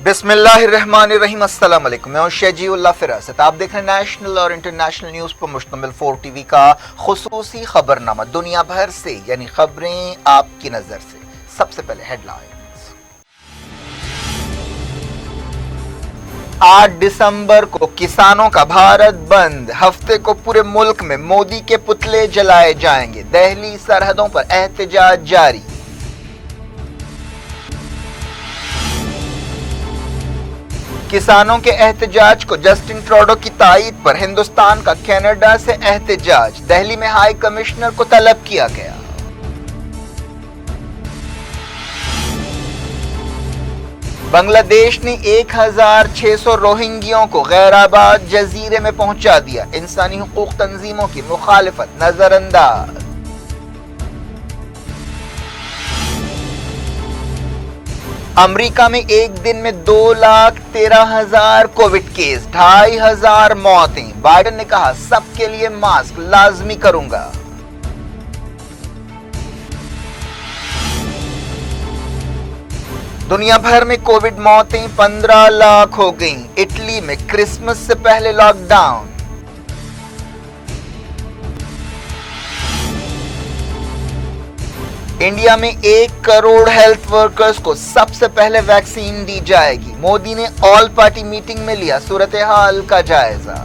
बिस्मिल्लाहिर्रहमानिर्रहीम। अस्सलाम वालेकुम। मैं हूं शजीउल्लाह फिरासत। आप देख रहे हैं नेशनल और इंटरनेशनल न्यूज़ पर मुश्तमिल 4 टीवी का खुसूसी खबरनामा। दुनिया भर से यानी खबरें आपकी नजर से। सबसे पहले हेडलाइंस। 8 दिसंबर को किसानों का भारत बंद। हफ्ते को पूरे मुल्क में मोदी के पुतले जलाए जाएंगे। दिल्ली सरहदों पर एहतजाज जारी। किसानों के एहतजाज को जस्टिन ट्रूडो की तायीद पर हिंदुस्तान का कनाडा से एहतजाज। दिल्ली में हाई कमिश्नर को तलब किया गया। बांग्लादेश ने 1600 रोहिंग्यों को गैराबाद जजीरे में पहुंचा दिया। इंसानी हुकूक तंजीमों की मुखालिफत नजरअंदाज। अमेरिका में एक दिन में 2,13,000 कोविड केस, 2,500 मौतें। बाइडेन ने कहा सबके लिए मास्क लाजमी करूंगा। दुनिया भर में कोविड मौतें 15 लाख हो गईं। इटली में क्रिसमस से पहले लॉकडाउन। इंडिया में 1 करोड़ हेल्थ वर्कर्स को सबसे पहले वैक्सीन दी जाएगी। मोदी ने ऑल पार्टी मीटिंग में लिया सूरत हाल का जायजा।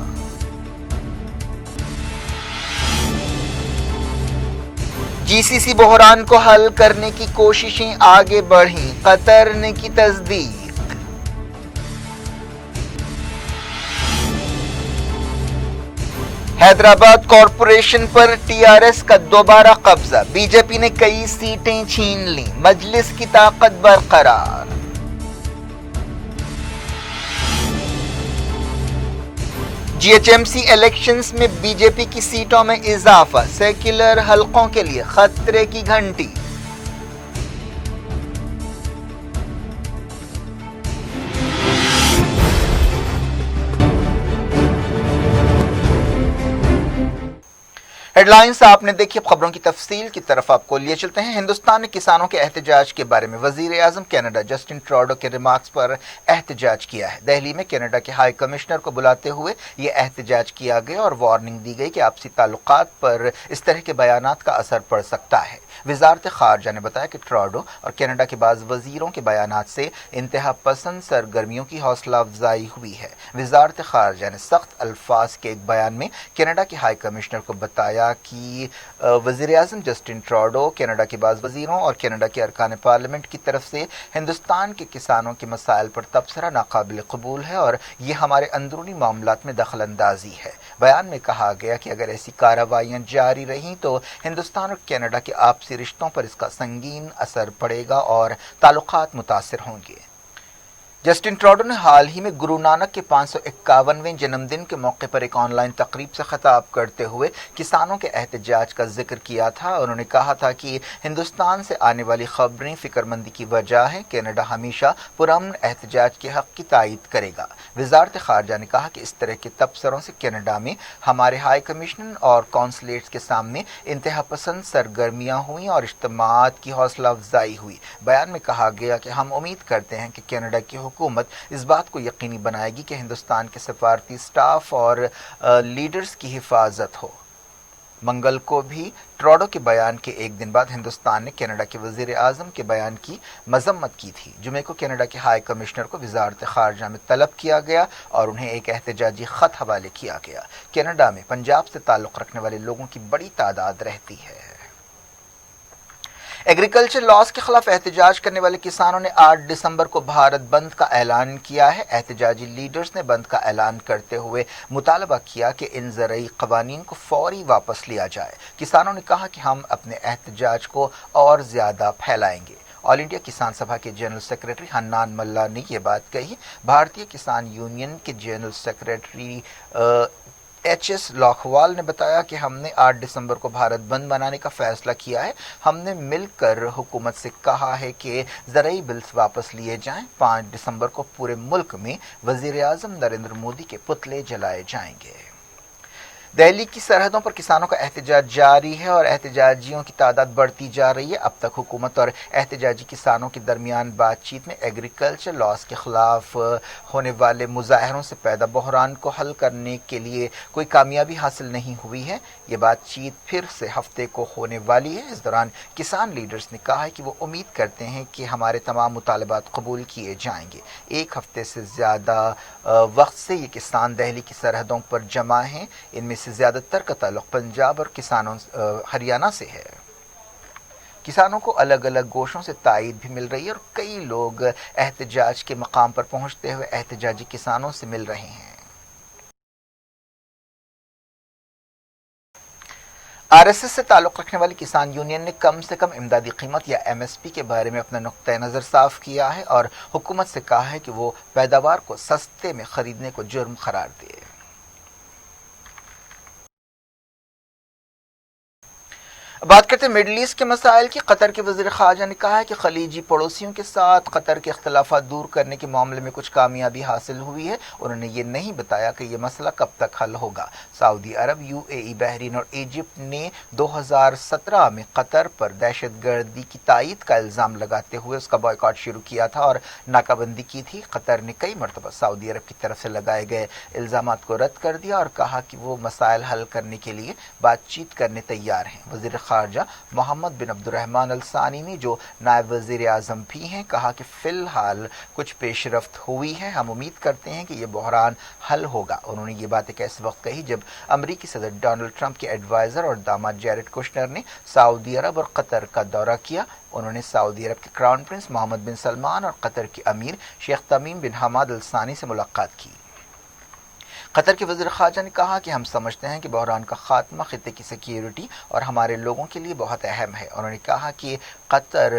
जीसीसी बहरान को हल करने की कोशिशें आगे बढ़ी, कतर ने की तस्दीक। हैदराबाद कॉरपोरेशन पर टीआरएस का दोबारा कब्जा। बीजेपी ने कई सीटें छीन ली। मजलिस की ताकत बरकरार। जीएचएमसी इलेक्शंस में बीजेपी की सीटों में इजाफा। सेक्युलर हलकों के लिए खतरे की घंटी। हेडलाइंस आपने देखी। अब खबरों की तफसील की तरफ आपको लिए चलते हैं। हिंदुस्तान ने किसानों के एहतजाज के बारे में वजीर आजम कनाडा जस्टिन ट्रूडो के रिमार्क्स पर एहतजाज किया है। दिल्ली में कनाडा के हाई कमिश्नर को बुलाते हुए यह एहतजाज किया गया और वार्निंग दी गई कि आपसी ताल्लुकात पर इस तरह के बयानात का असर पड़ सकता है। वजारत खारजा ने बताया कि ट्रूडो और कनाडा के बाज़ वजीरों के बयानात से इंतहा पसंद सरगर्मियों की हौसला अफजाई हुई है। वजारत खारजा ने सख्त अल्फाज के एक बयान में कनाडा के हाई कमिश्नर को बताया कि वज़ीर आज़म जस्टिन ट्रूडो कनाडा के बाज़ वज़ीरों और कनाडा के अरकान पार्लियामेंट की तरफ से हिंदुस्तान के किसानों के मसाइल पर तबसरा नाकाबिल कबूल है और ये हमारे अंदरूनी मामलात में दखल अंदाजी है। बयान में कहा गया कि अगर ऐसी कार्रवाइयाँ जारी रहीं तो हिंदुस्तान और कनाडा के आपसी रिश्तों पर इसका संगीन असर पड़ेगा और ताल्लुकात मुतासिर होंगे। जस्टिन ट्रूडो ने हाल ही में गुरु नानक के 551वें जन्मदिन के मौके पर एक ऑनलाइन तकरीब से खिताब करते हुए किसानों के एहतजाज का जिक्र किया था। उन्होंने कहा था कि हिंदुस्तान से आने वाली खबरें फिक्रमंदी की वजह है। कनाडा हमेशा पुरअमन एहतजाज के हक की तायीद करेगा। वजारत खारजा ने कहा कि इस तरह के तबसरों से कनाडा में हमारे हाई कमिश्नर और कौंसलेट्स के सामने इंतहा पसंद सरगर्मियाँ हुई और इज्तिमात की हौसला अफजाई हुई। बयान में कहा गया कि हम उम्मीद करते हैं कि कनाडा की हुकूमत इस बात को यकीनी बनाएगी कि हिंदुस्तान के सफारती स्टाफ और लीडर्स की हिफाजत हो। मंगल को भी ट्रूडो के बयान के एक दिन बाद हिंदुस्तान ने कनाडा के वजीर आजम के बयान की मजम्मत की थी। जुमे को कनाडा के हाई कमिश्नर को वजारत खारजा में तलब किया गया और उन्हें एक एहतजाजी खत हवाले किया गया। कनाडा में पंजाब से ताल्लुक़ रखने वाले लोगों की बड़ी तादाद रहती है। एग्रीकल्चर लॉस के खिलाफ एहतजाज करने वाले किसानों ने 8 दिसंबर को भारत बंद का ऐलान किया है। एहतजाजी लीडर्स ने बंद का ऐलान करते हुए मुतालबा किया कि इन ज़रई क़वानीन को फौरी वापस लिया जाए। किसानों ने कहा कि हम अपने एहतजाज को और ज़्यादा फैलाएंगे। ऑल इंडिया किसान सभा के जनरल सेक्रेटरी हन्नान मल्ला ने यह बात कही। भारतीय किसान यूनियन के जनरल सेक्रेटरी एचएस लौखवाल ने बताया कि हमने 8 दिसंबर को भारत बंद मनाने का फैसला किया है। हमने मिलकर हुकूमत से कहा है कि ज़रई बिल्स वापस लिए जाएं। 5 दिसंबर को पूरे मुल्क में वज़ीर आज़म नरेंद्र मोदी के पुतले जलाए जाएंगे। دہلی کی سرحدوں پر کسانوں کا احتجاج جاری ہے اور احتجاجیوں کی تعداد بڑھتی جا رہی ہے۔ اب تک حکومت اور احتجاجی کسانوں کے درمیان بات چیت میں ایگریکلچر لاز کے خلاف ہونے والے مظاہروں سے پیدا بحران کو حل کرنے کے لیے کوئی کامیابی حاصل نہیں ہوئی ہے۔ یہ بات چیت پھر سے ہفتے کو ہونے والی ہے۔ اس دوران کسان لیڈرز نے کہا ہے کہ وہ امید کرتے ہیں کہ ہمارے تمام مطالبات قبول کیے جائیں گے۔ ایک ہفتے سے زیادہ وقت سے یہ کسان دہلی کی سرحدوں پر جمع ہیں۔ ان میں سے زیادہ تر کا تعلق پنجاب اور کسانوں ہریانہ سے ہے۔ کسانوں کو الگ الگ گوشوں سے تائید بھی مل رہی ہے اور کئی لوگ احتجاج کے مقام پر پہنچتے ہوئے احتجاجی کسانوں سے مل رہے ہیں۔ آر ایس ایس سے تعلق رکھنے والی کسان یونین نے کم سے کم امدادی قیمت یا ایم ایس پی کے بارے میں اپنا نقطۂ نظر صاف کیا ہے اور حکومت سے کہا ہے کہ وہ پیداوار کو سستے میں خریدنے کو جرم قرار دے۔ بات کرتے ہیں مڈل ایسٹ کے مسائل کی۔ قطر کے وزیر خارجہ نے کہا ہے کہ خلیجی پڑوسیوں کے ساتھ قطر کے اختلافات دور کرنے کے معاملے میں کچھ کامیابی حاصل ہوئی ہے۔ انہوں نے یہ نہیں بتایا کہ یہ مسئلہ کب تک حل ہوگا۔ سعودی عرب، یو اے ای، بحرین اور ایجپٹ نے 2017 میں قطر پر دہشت گردی کی تائید کا الزام لگاتے ہوئے اس کا بائیکاٹ شروع کیا تھا اور ناکہ بندی کی تھی۔ قطر نے کئی مرتبہ سعودی عرب کی طرف سے لگائے گئے الزامات کو رد کر دیا اور کہا کہ وہ مسائل حل کرنے کے لیے بات چیت کرنے تیار ہیں۔ وزیر خارجہ محمد بن عبد الرحمن الثانی نے، جو نائب وزیر اعظم بھی ہیں، کہا کہ فی الحال کچھ پیش رفت ہوئی ہے۔ ہم امید کرتے ہیں کہ یہ بحران حل ہوگا۔ انہوں نے یہ بات ایک ایسے وقت کہی جب امریکی صدر ڈونلڈ ٹرمپ کے ایڈوائزر اور داماد جیرڈ کوشنر نے سعودی عرب اور قطر کا دورہ کیا۔ انہوں نے سعودی عرب کے کراؤن پرنس محمد بن سلمان اور قطر کے امیر شیخ تمیم بن حماد الثانی سے ملاقات کی۔ قطر کے وزیر خارجہ نے کہا کہ ہم سمجھتے ہیں کہ بحران کا خاتمہ خطے کی سیکیورٹی اور ہمارے لوگوں کے لیے بہت اہم ہے۔ انہوں نے کہا کہ قطر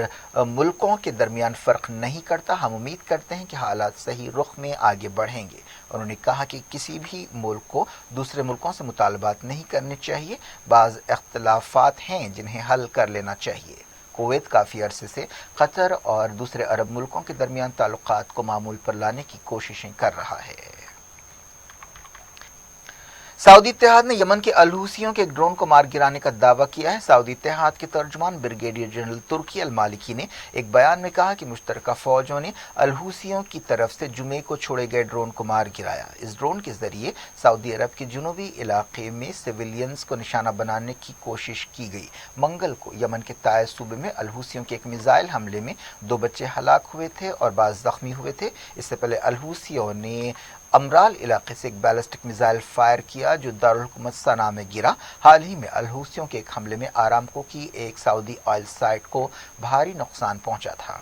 ملکوں کے درمیان فرق نہیں کرتا۔ ہم امید کرتے ہیں کہ حالات صحیح رخ میں آگے بڑھیں گے۔ انہوں نے کہا کہ کسی بھی ملک کو دوسرے ملکوں سے مطالبات نہیں کرنے چاہیے۔ بعض اختلافات ہیں جنہیں حل کر لینا چاہیے۔ کویت کافی عرصے سے قطر اور دوسرے عرب ملکوں کے درمیان تعلقات کو معمول پر لانے کی کوششیں کر رہا ہے۔ سعودی اتحاد نے یمن کے الحوثیوں کے ایک ڈرون کو مار گرانے کا دعویٰ کیا ہے۔ سعودی اتحاد کے ترجمان بریگیڈیئر جنرل ترکی المالکی نے ایک بیان میں کہا کہ مشترکہ فوجوں نے الحوثیوں کی طرف سے جمعے کو چھوڑے گئے ڈرون کو مار گرایا۔ اس ڈرون کے ذریعے سعودی عرب کے جنوبی علاقے میں سویلینز کو نشانہ بنانے کی کوشش کی گئی۔ منگل کو یمن کے تائز صوبے میں الحوثیوں کے ایک میزائل حملے میں 2 بچے ہلاک ہوئے تھے اور بعض زخمی ہوئے تھے۔ اس سے پہلے الحوثیوں نے امرال علاقے سے ایک بیلسٹک میزائل فائر کیا جو دارالحکومت صنعاء میں گرا۔ حال ہی میں الحوثیوں کے ایک حملے میں آرامکو کی ایک سعودی آئل سائٹ کو بھاری نقصان پہنچا تھا۔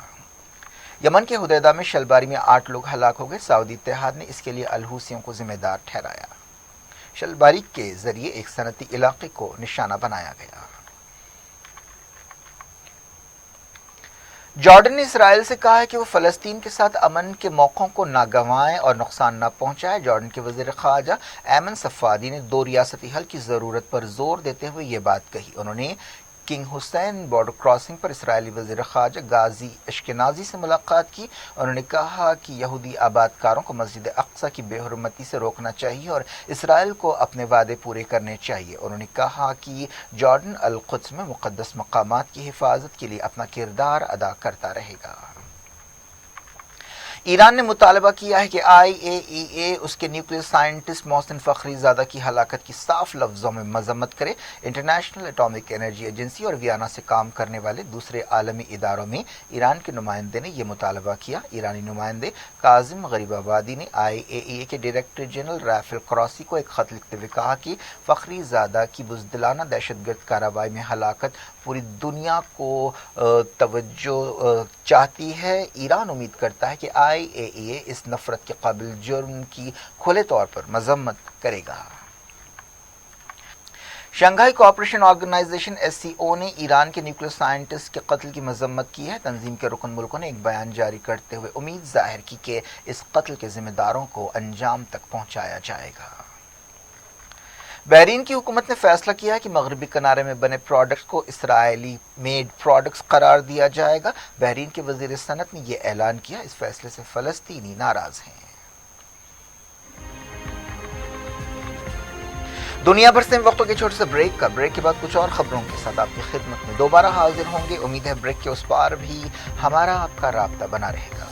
یمن کے حدیدہ میں شلباری میں 8 لوگ ہلاک ہو گئے۔ سعودی اتحاد نے اس کے لیے الحوثیوں کو ذمہ دار ٹھہرایا۔ شلباری کے ذریعے ایک صنعتی علاقے کو نشانہ بنایا گیا۔ جارڈن نے اسرائیل سے کہا ہے کہ وہ فلسطین کے ساتھ امن کے موقعوں کو نہ گنوائیں اور نقصان نہ پہنچائے۔ جارڈن کے وزیر خارجہ ایمن صفادی نے 2 ریاستی حل کی ضرورت پر زور دیتے ہوئے یہ بات کہی۔ انہوں نے کنگ حسین بارڈر کراسنگ پر اسرائیلی وزیر خارجہ غازی اشکنازی سے ملاقات کی۔ انہوں نے کہا کہ یہودی آباد کاروں کو مسجد اقصی کی بے حرمتی سے روکنا چاہیے اور اسرائیل کو اپنے وعدے پورے کرنے چاہیے۔ انہوں نے کہا کہ جارڈن القدس میں مقدس مقامات کی حفاظت کے لیے اپنا کردار ادا کرتا رہے گا۔ ایران نے مطالبہ کیا ہے کہ آئی اے ای اے اس کے نیوکلیئر سائنٹسٹ محسن فخری زادہ کی ہلاکت کی صاف لفظوں میں مذمت کرے۔ انٹرنیشنل اٹامک انرجی ایجنسی اور ویانا سے کام کرنے والے دوسرے عالمی اداروں میں ایران کے نمائندے نے یہ مطالبہ کیا۔ ایرانی نمائندے کاظم غریب آبادی نے آئی اے ای اے کے ڈائریکٹر جنرل رافیل قراسی کو ایک خط لکھتے ہوئے کہا کہ فخری زادہ کی بزدلانہ دہشت گرد کارروائی میں ہلاکت پوری دنیا کو توجہ چاہتی ہے۔ ایران امید کرتا ہے کہ آئی اے ای اے اس نفرت کے قابل جرم کی کھلے طور پر مذمت کرے گا۔ Shanghai cooperation organization S C O نے ایران کے نیوکلیئر سائنٹسٹ کے قتل کی مذمت کی ہے۔ تنظیم کے رکن ملکوں نے ایک بیان جاری کرتے ہوئے امید ظاہر کی کہ اس قتل کے ذمہ داروں کو انجام تک پہنچایا جائے گا۔ بحرین کی حکومت نے فیصلہ کیا ہے کہ مغربی کنارے میں بنے پروڈکٹس کو اسرائیلی میڈ پروڈکٹس قرار دیا جائے گا۔ بحرین کے وزیر صنعت نے یہ اعلان کیا۔ اس فیصلے سے فلسطینی ناراض ہیں۔ दुनिया भर से वक्तों के छोटे से ब्रेक के बाद कुछ और खबरों के साथ आपकी खिदमत में दोबारा हाजिर होंगे। उम्मीद है ब्रेक के उस पार भी हमारा आपका राब्ता बना रहेगा।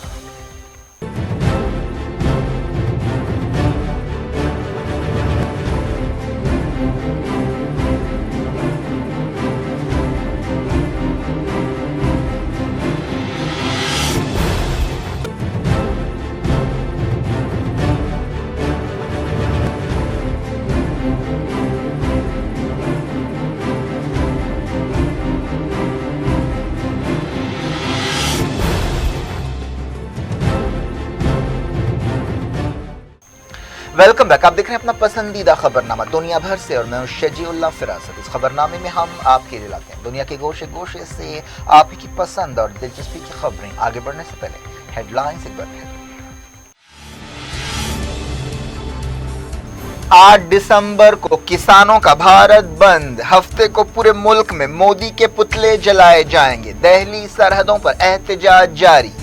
Welcome back. आप देख रहे हैं अपना पसंदीदा खबरनामा दुनिया भर से और मैं हूं शजीउल्लाह फिरासत। इस खबरनामे में हम आपके लिए लाते हैं दुनिया के गोशे गोशे से आप ही की पसंद और दिलचस्पी की खबरें। आगे बढ़ने से पहले हेडलाइंस एक बार फिर। 8 दिसंबर को किसानों का भारत बंद। हफ्ते को पूरे मुल्क में मोदी के पुतले जलाए जाएंगे। दिल्ली सरहदों पर एहतजाज जारी।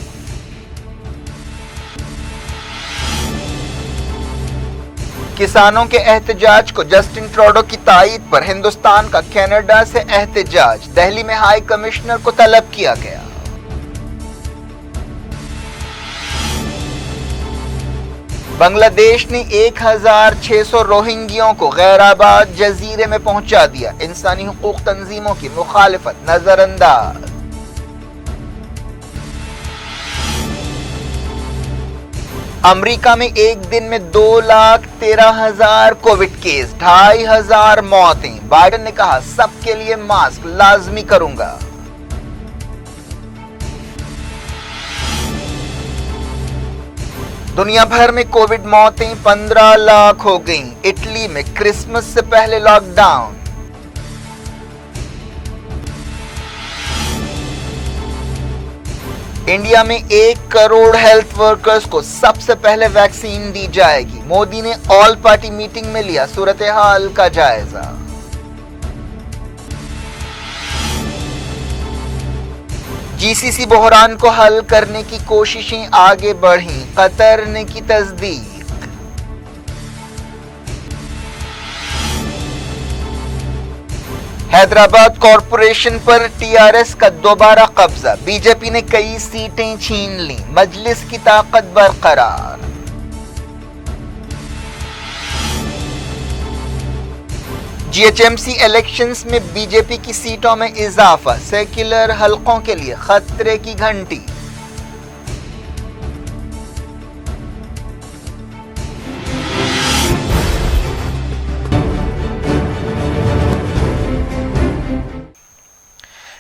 किसानों के एहतजाज को जस्टिन ट्रूडो की तायीद पर हिंदुस्तान का कनाडा से एहतजाज। दिल्ली में हाई कमिश्नर को तलब किया गया। बांग्लादेश ने 1600 रोहिंग्यों को गैराबाद जजीरे में पहुंचा दिया। इंसानी हुकूक तंजीमों की मुखालिफत नजरअंदाज। अमेरिका में एक दिन में 2,13,000 कोविड केस, 2,500 मौतें। बाइडेन ने कहा सबके लिए मास्क लाजमी करूंगा। दुनिया भर में कोविड मौतें 15 लाख हो गईं। इटली में क्रिसमस से पहले लॉकडाउन। इंडिया में 1 करोड़ हेल्थ वर्कर्स को सबसे पहले वैक्सीन दी जाएगी। मोदी ने ऑल पार्टी मीटिंग में लिया सूरत हाल का जायजा। जीसीसी बहरान को हल करने की कोशिशें आगे बढ़ीं। कतर ने की तस्दीक। हैदराबाद कॉरपोरेशन पर टीआरएस का दोबारा कब्जा। बीजेपी ने कई सीटें छीन ली। मजलिस की ताकत बरकरार। जीएचएमसी इलेक्शंस में बीजेपी की सीटों में इजाफा। सेक्युलर हलकों के लिए खतरे की घंटी।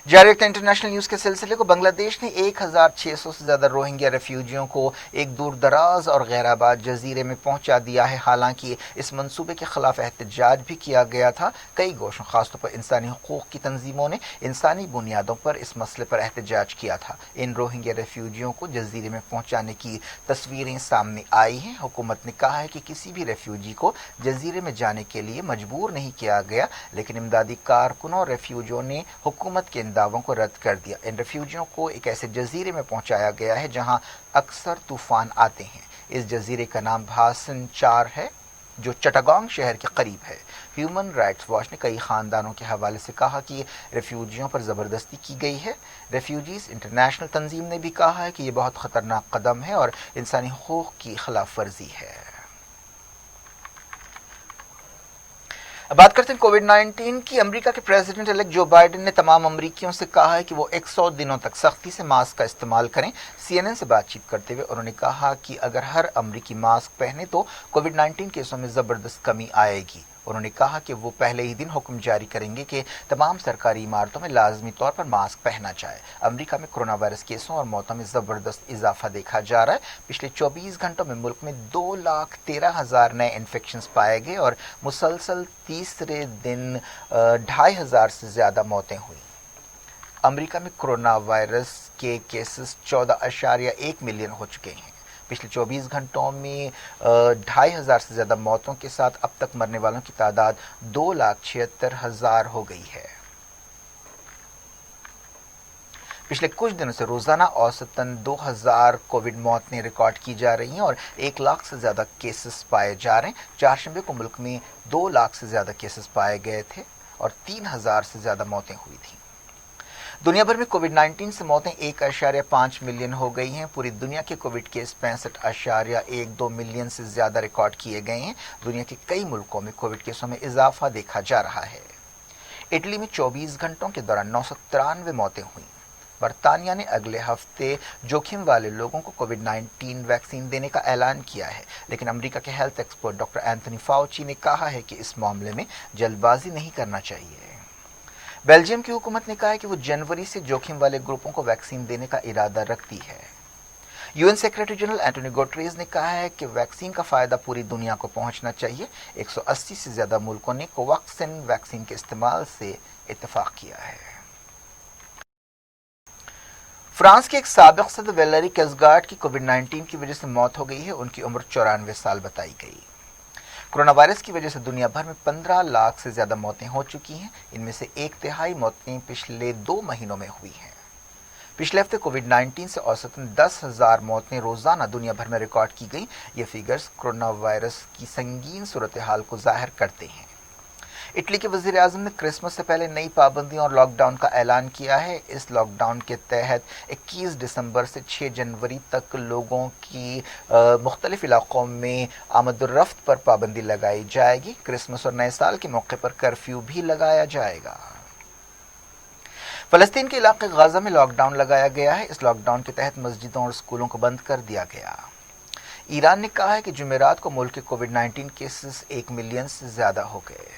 जारी रखते इंटरनेशनल न्यूज के सिलसिले को। बांग्लादेश ने 1600 से ज्यादा रोहिंग्या रेफ्यूजियों को एक दूर दराज और गैराबाद जजीरे में पहुंचा दिया है। हालांकि इस मंसूबे के खिलाफ एहतजाज भी किया गया था। कई गोशों खासतौर पर इंसानी हुकूक की तंजीमों ने इंसानी बुनियादों पर इस मसले पर एहतजाज किया था। इन रोहिंग्या रेफ्यूजियों को जजीरे में पहुंचाने की तस्वीरें सामने आई हैं। हुकूमत ने कहा है कि किसी भी रेफ्यूजी को जजीरे में जाने के लिए मजबूर नहीं किया गया, लेकिन इमदादी कारकुनों और रेफ्यूजियों ने हुकूमत के दावों को रद्द कर दिया। इन रेफ्यूजियों को एक ऐसे जजीरे में पहुंचाया गया है जहां अक्सर तूफान आते हैं। इस जजीरे का नाम भासन 4 है जो चट्टागोंग शहर के करीब है। ह्यूमन राइट्स वॉच ने कई खानदानों के हवाले से कहा कि रेफ्यूजियों पर ज़बरदस्ती की गई है। रेफ्यूजीज इंटरनेशनल तंजीम ने भी कहा है कि यह बहुत ख़तरनाक कदम है और इंसानी हुकूक की खिलाफ वर्जी है। अब बात करते हैं कोविड-19 की। अमेरिका के प्रेसिडेंट इलेक्ट जो बाइडेन ने तमाम अमरीकियों से कहा है कि वो 100 दिनों तक सख्ती से मास्क का इस्तेमाल करें। सीएनएन से बातचीत करते हुए उन्होंने कहा कि अगर हर अमरीकी मास्क पहने तो कोविड-19 केसों में ज़बरदस्त कमी आएगी। उन्होंने कहा कि वो पहले ही दिन हुक्म जारी करेंगे कि तमाम सरकारी इमारतों में लाजमी तौर पर मास्क पहना जाए। अमेरिका में कोरोना वायरस केसों और मौतों में ज़बरदस्त इजाफा देखा जा रहा है। पिछले 24 घंटों में मुल्क में 2,13,000 नए इन्फेक्शंस पाए गए और मुसलसल तीसरे दिन 2,500 से ज़्यादा मौतें हुई। अमेरिका में कोरोना वायरस के केसेस 14.1 मिलियन हो चुके हैं। पिछले 24 घंटों में 2,500 से ज़्यादा मौतों के साथ अब तक मरने वालों की तादाद 2,76,000 हो गई है। पिछले कुछ दिनों से रोजाना औसतन 2000 कोविड मौतें रिकॉर्ड की जा रही हैं और 1 लाख से ज्यादा केसेस पाए जा रहे हैं। चारशंबे को मुल्क में 2 लाख से ज्यादा केसेस पाए गए थे और 3000 से ज्यादा मौतें हुई थी। दुनिया भर में कोविड 19 से मौतें 1.5 मिलियन हो गई हैं। पूरी दुनिया के कोविड केस 65.12 मिलियन से ज्यादा रिकॉर्ड किए गए हैं। दुनिया के कई मुल्कों में कोविड केसों में इजाफा देखा जा रहा है। इटली में 24 घंटों के दौरान 993 मौतें हुई। बर्तानिया ने अगले हफ्ते जोखिम वाले लोगों को कोविड 19 वैक्सीन देने का ऐलान किया है, लेकिन अमेरिका के health expert doctor Anthony Fauci ने कहा है कि इस मामले में जल्दबाजी नहीं करना चाहिए। बेल्जियम की हुकूमत ने कहा है कि वो जनवरी से जोखिम वाले ग्रुपों को वैक्सीन देने का इरादा रखती है। UN secretary general Antonio Guterres ने कहा है कि वैक्सीन का फायदा पूरी दुनिया को पहुंचना चाहिए। 180 से ज्यादा मुल्कों ने कोवैक्सिन वैक्सीन के इस्तेमाल से इत्तेफाक किया है। फ्रांस के एक साबिक सदर वैलेरी केस्गार्ड की कोविड 19 की वजह से मौत हो गई है। उनकी उम्र 94 साल बताई गई। कोरोना वायरस की वजह से दुनिया भर में 15 लाख से ज्यादा मौतें हो चुकी हैं। इनमें से 1/3 मौतें पिछले 2 महीनों में हुई हैं। पिछले हफ्ते कोविड 19 से औसतन 10,000 मौतें रोजाना दुनिया भर में रिकॉर्ड की गई। ये फिगर्स कोरोना वायरस की संगीन सूरत हाल को जाहिर करते हैं। इटली के वजीर आजम ने क्रिसमस से पहले नई पाबंदियों और लॉकडाउन का ऐलान किया है। इस लॉकडाउन के तहत 21 दिसंबर से 6 जनवरी तक लोगों की मुख्तलिफ इलाकों में आमद-ओ-रफ्त पर पाबंदी लगाई जाएगी। क्रिसमस और नए साल के मौके पर कर्फ्यू भी लगाया जाएगा। फलस्तीन के इलाके गाजा में लॉकडाउन लगाया गया है। इस लॉकडाउन के तहत मस्जिदों और स्कूलों को बंद कर दिया गया। ईरान ने कहा है कि जुमेरात को मुल्क के कोविड 19 केसेस 1 मिलियन से ज्यादा हो गए।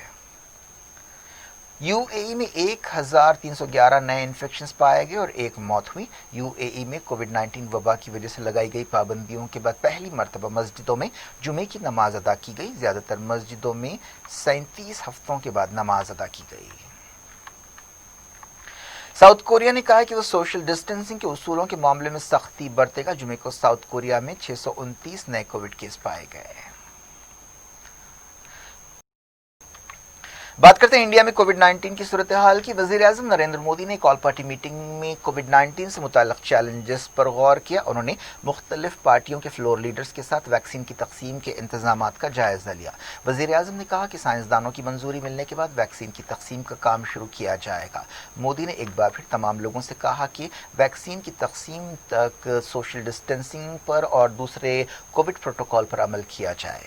यूएई में 1311 नए इन्फेक्शंस पाए गए और 1 मौत हुई। यूएई में कोविड 19 वबा की वजह से लगाई गई पाबंदियों के बाद पहली मरतबा मस्जिदों में जुमे की नमाज अदा की गई। ज्यादातर मस्जिदों में 37 हफ्तों के बाद नमाज अदा की गई। साउथ कोरिया ने कहा है कि वो सोशल डिस्टेंसिंग के उसूलों के मामले में सख्ती बरतेगा। जुमे को साउथ कोरिया में 629 नए कोविड केस पाए गए। बात करते हैं इंडिया में कोविड 19 की सूरत हाल की। वजीर आजम नरेंद्र मोदी ने एक ऑल पार्टी मीटिंग में कोविड 19 से मुताल्लिक चैलेंजेस पर गौर किया। उन्होंने मुख्तलिफ पार्टियों के फ्लोर लीडर्स के साथ वैक्सीन की तकसीम के इंतजामात का जायजा लिया। वजीर आजम ने कहा कि साइंसदानों की मंजूरी मिलने के बाद वैक्सीन की तकसीम का काम शुरू किया जाएगा। मोदी ने एक बार फिर तमाम लोगों से कहा कि वैक्सीन की तकसीम तक सोशल डिस्टेंसिंग पर और दूसरे कोविड प्रोटोकॉल पर अमल किया जाए।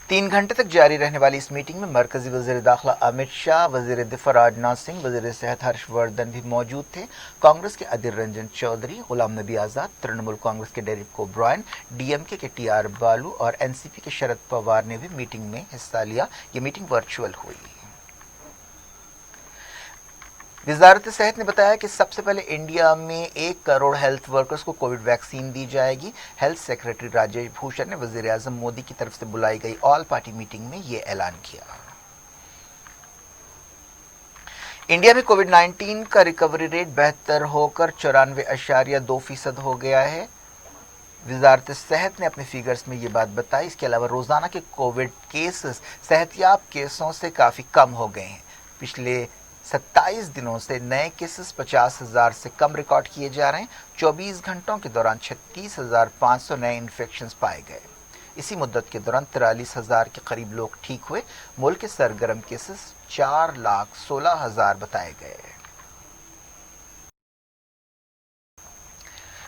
3 घंटे तक जारी रहने वाली इस मीटिंग में मरकजी वज़ीर दाखिला अमित शाह, वज़ीर दिफा राजनाथ सिंह, वज़ीर सेहत हर्षवर्धन भी मौजूद थे। कांग्रेस के अधीर रंजन चौधरी, गुलाम नबी आज़ाद, तृणमूल कांग्रेस के डेरेक ओब्रायन, डीएमके के टीआर बालू और एनसीपी के शरद पवार ने भी मीटिंग में हिस्सा लिया। ये मीटिंग वर्चुअल हुई। वजारत सेहत ने बताया कि सबसे पहले इंडिया में 1 करोड़ हेल्थ वर्कर्स को कोविड वैक्सीन दी जाएगी। हेल्थ सेक्रेटरी राजेश भूषण ने वजीर आजम मोदी की तरफ से बुलाई गई ऑल पार्टी मीटिंग में ये ऐलान किया। इंडिया में कोविड 19 का रिकवरी रेट बेहतर होकर 94.2% हो गया है। वजारत सेहत ने अपने फिगर्स में ये बात बताई। इसके अलावा रोजाना के कोविड केसेस सेहतियाब केसों से काफी कम हो गए हैं। पिछले 27 दिनों से नए केसेस 50,000 से कम रिकॉर्ड किए जा रहे हैं। 24 घंटों के दौरान 36,500 नए इन्फेक्शंस पाए गए। इसी मुद्दत के दौरान 43,000 के करीब लोग ठीक हुए। मुल्क के सरगर्म केसेस 4,16,000 बताए गए।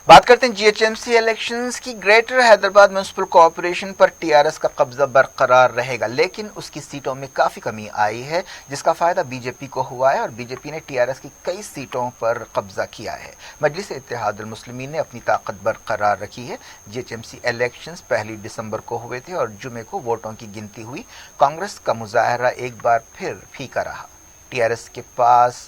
बात करते हैं जीएचएमसी इलेक्शंस की। ग्रेटर हैदराबाद म्युनिसिपल कॉर्पोरेशन पर टीआरएस का कब्जा बरकरार रहेगा, लेकिन उसकी सीटों में काफी कमी आई है, जिसका फायदा बीजेपी को हुआ है और बीजेपी ने टीआरएस की कई सीटों पर कब्जा किया है। मजलिस इत्तेहादुल मुस्लिमीन ने अपनी ताकत बरकरार रखी है। जीएचएमसी इलेक्शंस 1 दिसंबर को हुए थे और जुमे को वोटों की गिनती हुई। कांग्रेस का मुजाहरा एक बार फिर फीका रहा। टीआरएस के पास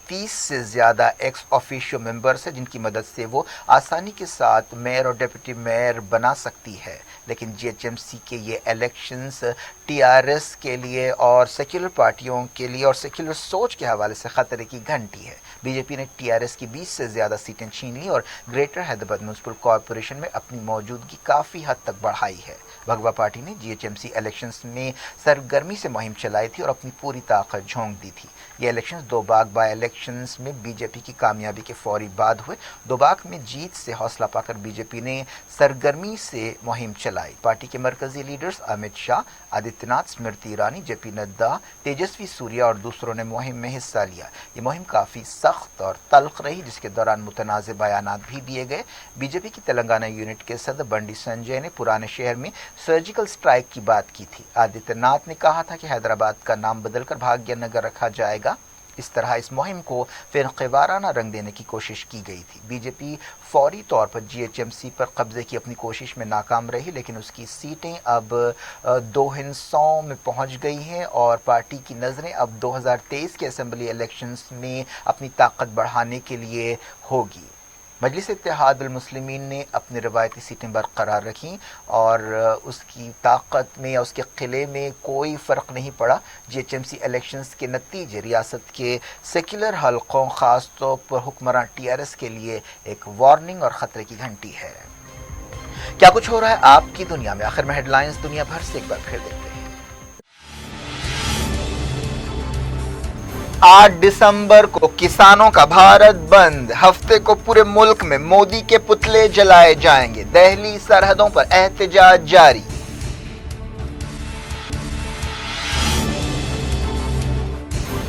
30 से ज्यादा एक्स ऑफिशियो मेंबर्स हैं, जिनकी मदद से वो आसानी के साथ मेयर और डिप्टी मेयर बना सकती है। लेकिन जीएचएमसी के ये इलेक्शंस TRS کے لیے اور سیکولر پارٹیوں کے لیے اور سیکولر سوچ کے حوالے سے خطرے کی گھنٹی ہے۔ بی جے پی نے TRS کی 20 سے زیادہ سیٹیں چھین لی اور گریٹر حیدرآباد میونسپل کارپوریشن میں اپنی موجودگی کافی حد تک بڑھائی ہے۔ بھگوا پارٹی نے GHMC الیکشنز میں سرگرمی سے مہم چلائی تھی اور اپنی پوری طاقت جھونک دی تھی۔ یہ الیکشنز دوباک بائی الیکشنز میں بی جے پی کی کامیابی کے فوری بعد ہوئے۔ دوباک میں جیت سے حوصلہ پا کر بی جے پی نے سرگرمی سے مہم چلائی۔ پارٹی کے مرکزی لیڈرز امت شاہ، آدتیہ ناتھ، اسمرتی ایرانی، جے پی نڈا، تیجسوی سوریا اور دوسروں نے مہم میں حصہ لیا۔ یہ مہم کافی سخت اور تلخ رہی، جس کے دوران متنازع بیانات بھی دیے گئے۔ بی جے پی کی تلنگانہ یونٹ کے صدر بنڈی سنجے نے پرانے شہر میں سرجیکل اسٹرائیک کی بات کی تھی۔ آدتیہ ناتھ نے کہا تھا کہ حیدرآباد کا نام بدل کر بھاگیہ نگر رکھا جائے گا۔ اس طرح اس مہم کو فرقے وارانہ رنگ دینے کی کوشش کی گئی تھی۔ بی جے پی فوری طور پر GHMC پر قبضے کی اپنی کوشش میں ناکام رہی، لیکن اس کی سیٹیں اب 2 ہندسوں میں پہنچ گئی ہیں اور پارٹی کی نظریں اب 2023 کے اسمبلی الیکشنز میں اپنی طاقت بڑھانے کے لیے ہوگی۔ مجلس اتحاد المسلمین نے اپنی روایتی سیٹیں برقرار رکھیں اور اس کی طاقت میں یا اس کے قلعے میں کوئی فرق نہیں پڑا۔ GHMC الیکشنز کے نتیجے ریاست کے سیکولر حلقوں، خاص طور پر حکمراں TRS کے لیے ایک وارننگ اور خطرے کی گھنٹی ہے۔ کیا کچھ ہو رہا ہے آپ کی دنیا میں؟ آخر میں ہیڈ لائنز دنیا بھر سے ایک بار پھر دیکھتے ہیں۔ 8 دسمبر کو کسانوں کا بھارت بند، ہفتے کو پورے ملک میں مودی کے پتلے جلائے جائیں گے، دہلی سرحدوں پر احتجاج جاری۔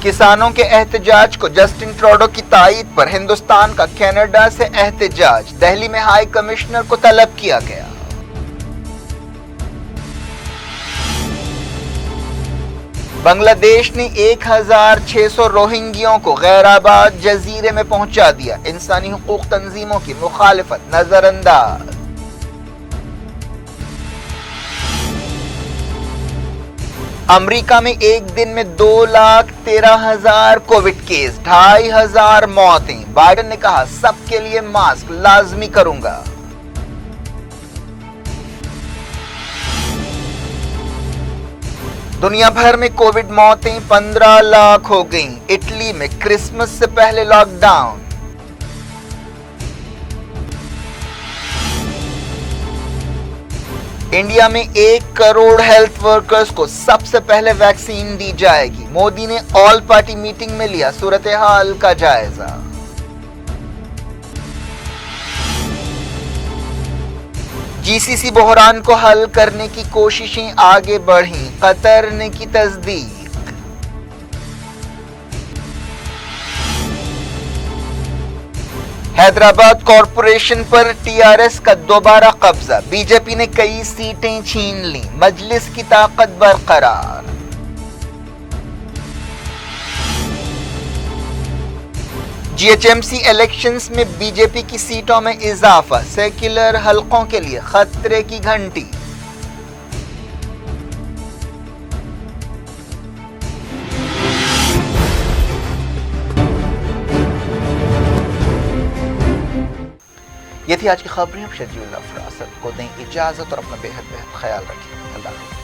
کسانوں کے احتجاج کو جسٹن ٹروڈو کی تائید پر ہندوستان کا کینیڈا سے احتجاج، دہلی میں ہائی کمشنر کو طلب کیا گیا۔ بنگلہ دیش نے 1600 روہنگیوں کو غیر آباد جزیرے میں پہنچا دیا، انسانی حقوق تنظیموں کی مخالفت نظر انداز۔ امریکہ میں ایک دن میں 2,13,000 کووڈ کیس، 2,500 موتیں، بائیڈن نے کہا سب کے لیے ماسک لازمی کروں گا۔ دنیا بھر میں کووڈ موتیں 15 لاکھ ہو گئیں، اٹلی میں کرسمس سے پہلے لاک ڈاؤن۔ انڈیا میں 1 کروڑ ہیلتھ ورکرز کو سب سے پہلے ویکسین دی جائے گی، مودی نے آل پارٹی میٹنگ میں لیا صورتحال کا جائزہ۔ GCC بحران کو حل کرنے کی کوششیں آگے بڑھیں، قطر نے کی تصدیق۔ حیدرآباد کارپوریشن پر TRS کا دوبارہ قبضہ، بی جے پی نے کئی سیٹیں چھین لیں، مجلس کی طاقت برقرار۔ GHMC الیکشنز میں بی جے پی کی سیٹوں میں اضافہ، سیکولر حلقوں کے لیے خطرے کی گھنٹی۔ یہ تھی آج کی خبریں، اب شجیع اللہ فراست کو دیں اجازت اور اپنا بے حد خیال رکھیں۔ اللہ حافظ۔